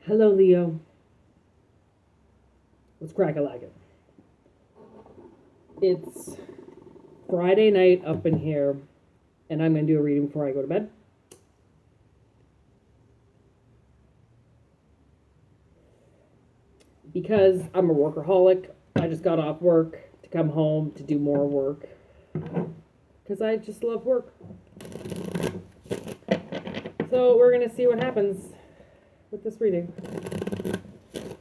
Hello, Leo. Let's crack a like it. It's Friday night up in here, and I'm going to do a reading before I go to bed. Because I'm a workaholic, I just got off work to come home to do more work. Because I just love work. So we're going to see what happens with this reading.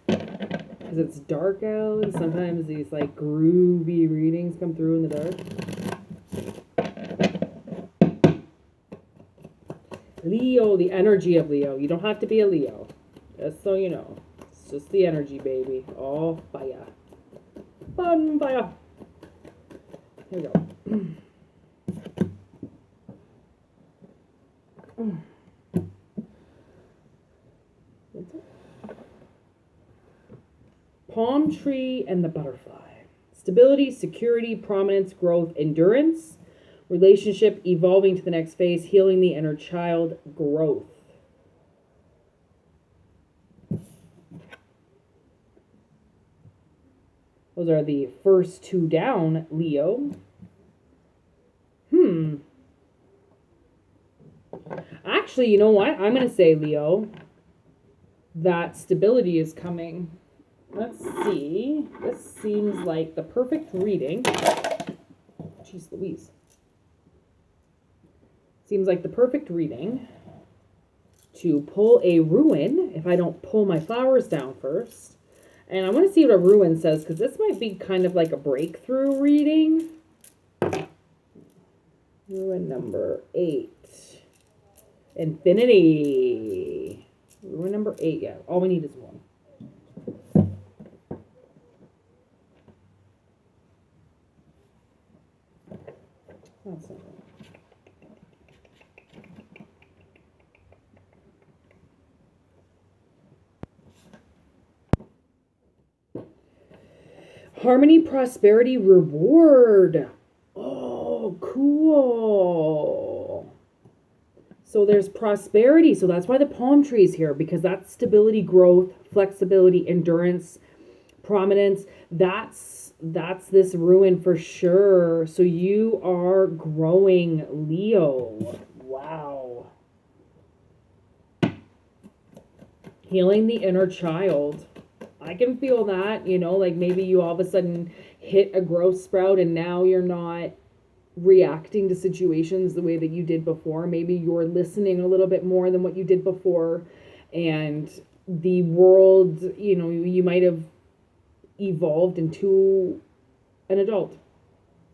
Because it's dark out, and sometimes these like groovy readings come through in the dark. Leo, the energy of Leo. You don't have to be a Leo. Just so you know. It's just the energy, baby. All fire. Fun fire. Here we go. Palm tree and the butterfly. Stability, security, prominence, growth, endurance, relationship, evolving to the next phase, healing the inner child, growth. Those are the first two down, Leo. Actually, you know what? I'm going to say, Leo, that stability is coming. Let's see. This seems like the perfect reading. Jeez Louise. Seems like the perfect reading to pull a ruin if I don't pull my flowers down first. And I want to see what a ruin says, because this might be kind of like a breakthrough reading. Ruin number 8. Infinity. Ruin number 8, yeah. All we need is one. That's not right. Harmony, prosperity, reward. Oh, cool. So there's prosperity. So that's why the palm tree is here, because that's stability, growth, flexibility, endurance, prominence. That's this ruin for sure. So you are growing, Leo. Wow. Healing the inner child. I can feel that, like maybe you all of a sudden hit a growth sprout and now you're not reacting to situations the way that you did before. Maybe you're listening a little bit more than what you did before. And the world, you might have evolved into an adult.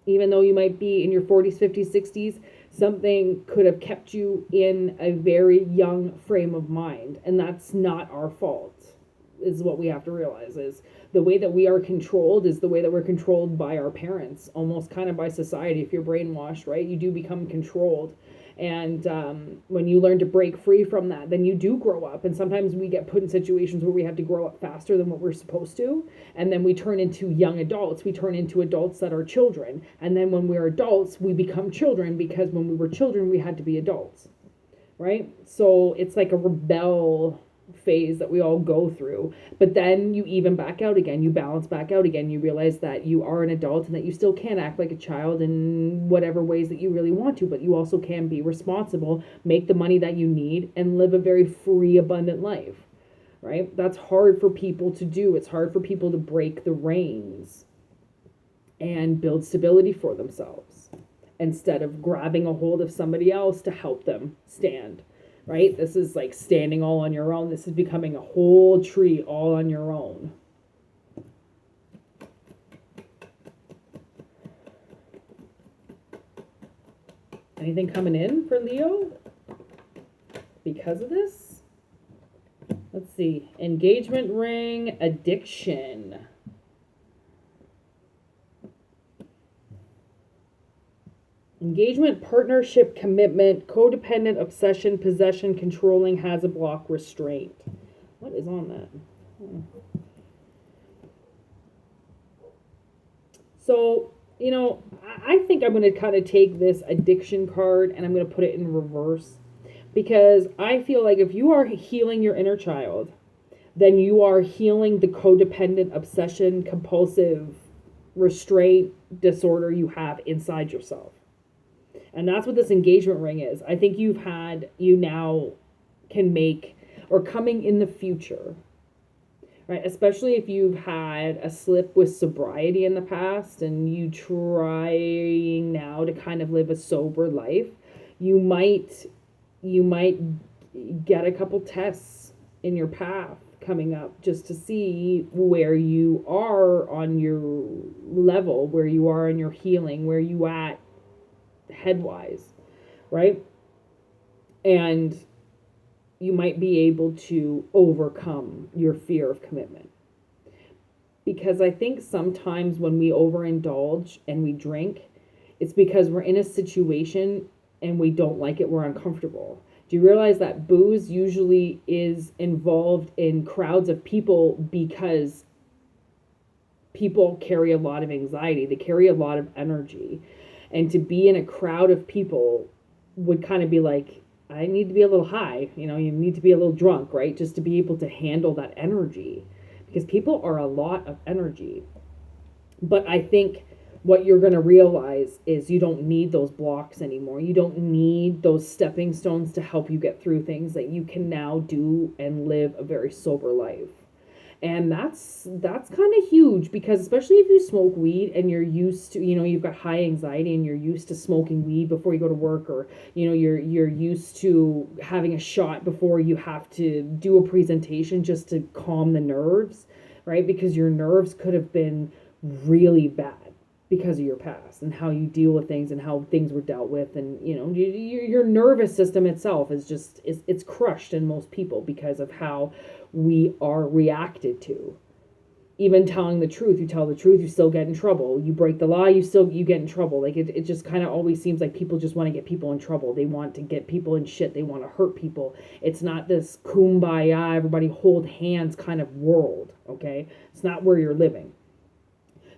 Even though you might be in your 40s, 50s, 60s, something could have kept you in a very young frame of mind. And that's not our fault, is what we have to realize. Is the way that we are controlled is the way that we're controlled by our parents, almost kind of by society. If you're brainwashed, right, you do become controlled. And when you learn to break free from that, then you do grow up. And sometimes we get put in situations where we have to grow up faster than what we're supposed to. And then we turn into young adults. We turn into adults that are children. And then when we're adults, we become children, because when we were children, we had to be adults, right? So it's like a rebel phase that we all go through. But then you even back out again, you balance back out again, you realize that you are an adult and that you still can act like a child in whatever ways that you really want to, but you also can be responsible, make the money that you need, and live a very free, abundant life, right? That's hard for people to do. It's hard for people to break the reins and build stability for themselves instead of grabbing a hold of somebody else to help them stand. Right? This is like standing all on your own. This is becoming a whole tree all on your own. Anything coming in for Leo because of this? Let's see. Engagement ring, addiction. Engagement, partnership, commitment, codependent, obsession, possession, controlling, has a block, restraint. What is on that? So, I think I'm going to kind of take this addiction card and I'm going to put it in reverse, because I feel like if you are healing your inner child, then you are healing the codependent obsession compulsive restraint disorder you have inside yourself. And that's what this engagement ring is. I think you now can make, or coming in the future, right? Especially if you've had a slip with sobriety in the past and you trying now to kind of live a sober life, you might get a couple tests in your path coming up just to see where you are on your level, where you are in your healing, where you at headwise, right? And you might be able to overcome your fear of commitment. Because I think sometimes when we overindulge and we drink, it's because we're in a situation and we don't like it, we're uncomfortable. Do you realize that booze usually is involved in crowds of people because people carry a lot of anxiety, they carry a lot of energy. And to be in a crowd of people would kind of be like, I need to be a little high, you need to be a little drunk, right? Just to be able to handle that energy. Because people are a lot of energy. But I think what you're going to realize is you don't need those blocks anymore. You don't need those stepping stones to help you get through things, that you can now do and live a very sober life. And that's kind of huge, because especially if you smoke weed and you're used to, you've got high anxiety and you're used to smoking weed before you go to work, or, you're used to having a shot before you have to do a presentation just to calm the nerves, right? Because your nerves could have been really bad because of your past and how you deal with things and how things were dealt with. And, your nervous system itself it's crushed in most people because of how we are reacted to. Even telling the truth, you tell the truth, you still get in trouble. You break the law, you get in trouble. Like it just kind of always seems like people just want to get people in trouble. They want to get people in shit. They want to hurt people. It's not this kumbaya, everybody hold hands kind of world, okay? It's not where you're living.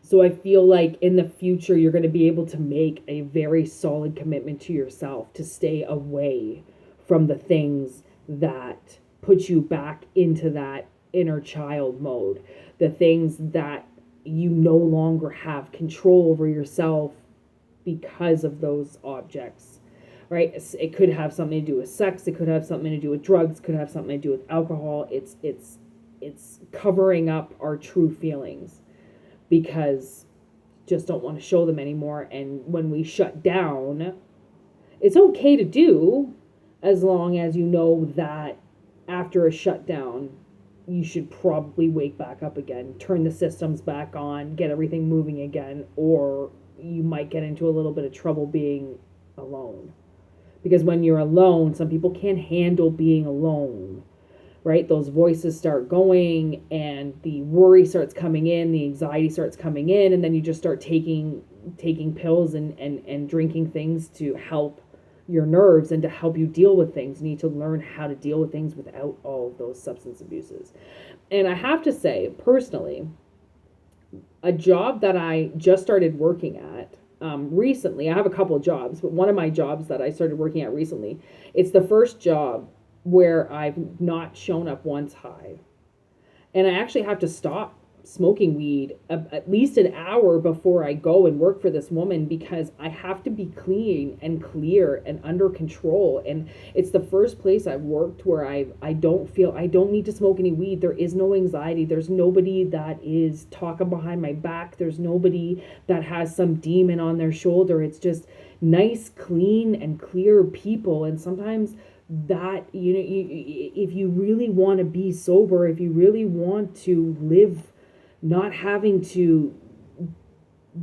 So I feel like in the future, you're going to be able to make a very solid commitment to yourself to stay away from the things that put you back into that inner child mode, the things that you no longer have control over yourself because of those objects, right? It could have something to do with sex. It could have something to do with drugs. It could have something to do with alcohol. It's covering up our true feelings because just don't want to show them anymore. And when we shut down, it's okay to do, as long as you know that after a shutdown, you should probably wake back up again, turn the systems back on, get everything moving again, or you might get into a little bit of trouble being alone. Because when you're alone, some people can't handle being alone, right? Those voices start going and the worry starts coming in, the anxiety starts coming in, and then you just start taking pills and drinking things to help your nerves and to help you deal with things. You need to learn how to deal with things without all of those substance abuses. And I have to say, personally, a job that I just started working at recently, I have a couple of jobs, but one of my jobs that I started working at recently, it's the first job where I've not shown up once high. And I actually have to stop smoking weed at least an hour before I go and work for this woman, because I have to be clean and clear and under control. And it's the first place I've worked where I don't need to smoke any weed. There is no anxiety. There's nobody that is talking behind my back. There's nobody that has some demon on their shoulder. It's just nice, clean, and clear people. And sometimes that, if you really want to be sober, if you really want to live not having to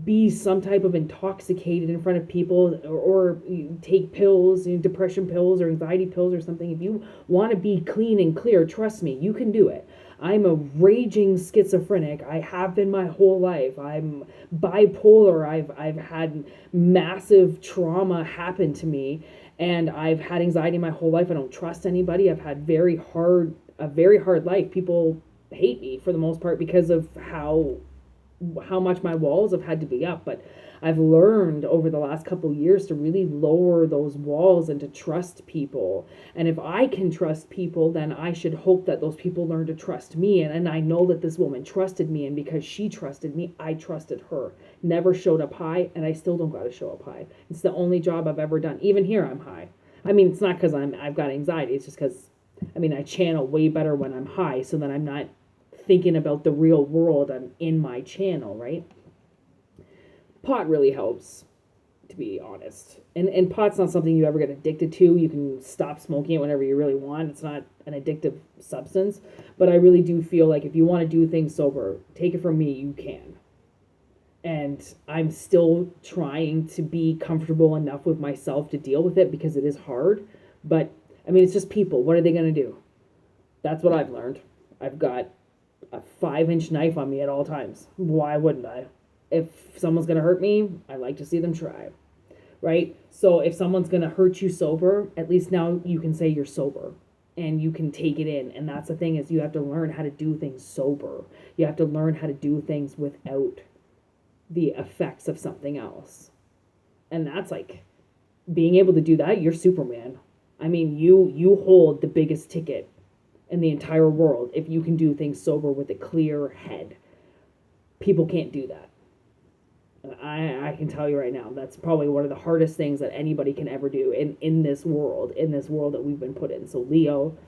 be some type of intoxicated in front of people, or take pills, depression pills or anxiety pills or something. If you want to be clean and clear, trust me, you can do it. I'm a raging schizophrenic. I have been my whole life. I'm bipolar. I've had massive trauma happen to me, and I've had anxiety my whole life. I don't trust anybody. I've had a very hard life. People hate me for the most part because of how much my walls have had to be up. But I've learned over the last couple of years to really lower those walls and to trust people. And if I can trust people, then I should hope that those people learn to trust me. And I know that this woman trusted me, and because she trusted me, I trusted her. Never showed up high, and I still don't got to show up high. It's the only job I've ever done. Even here, I'm high. I mean, it's not because I've got anxiety. It's just because, I mean, I channel way better when I'm high, so that I'm not thinking about the real world. I'm in my channel, right? Pot really helps, to be honest. And pot's not something you ever get addicted to. You can stop smoking it whenever you really want. It's not an addictive substance. But I really do feel like if you want to do things sober, take it from me, you can. And I'm still trying to be comfortable enough with myself to deal with it because it is hard. But, I mean, it's just people. What are they going to do? That's what I've learned. I've got a 5-inch knife on me at all times. Why wouldn't I? If someone's going to hurt me, I like to see them try, right? So if someone's going to hurt you sober, at least now you can say you're sober and you can take it in. And that's the thing, is you have to learn how to do things sober. You have to learn how to do things without the effects of something else. And that's like, being able to do that, you're Superman. I mean, you hold the biggest ticket in the entire world if you can do things sober with a clear head. People can't do that. I can tell you right now, that's probably one of the hardest things that anybody can ever do in this world that we've been put in. So Leo,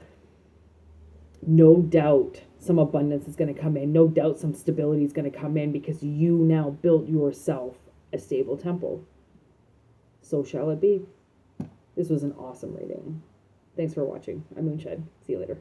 no doubt some abundance is going to come in. No doubt some stability is going to come in because you now built yourself a stable temple. So shall it be. This was an awesome reading. Thanks for watching. I'm Moonshine. See you later.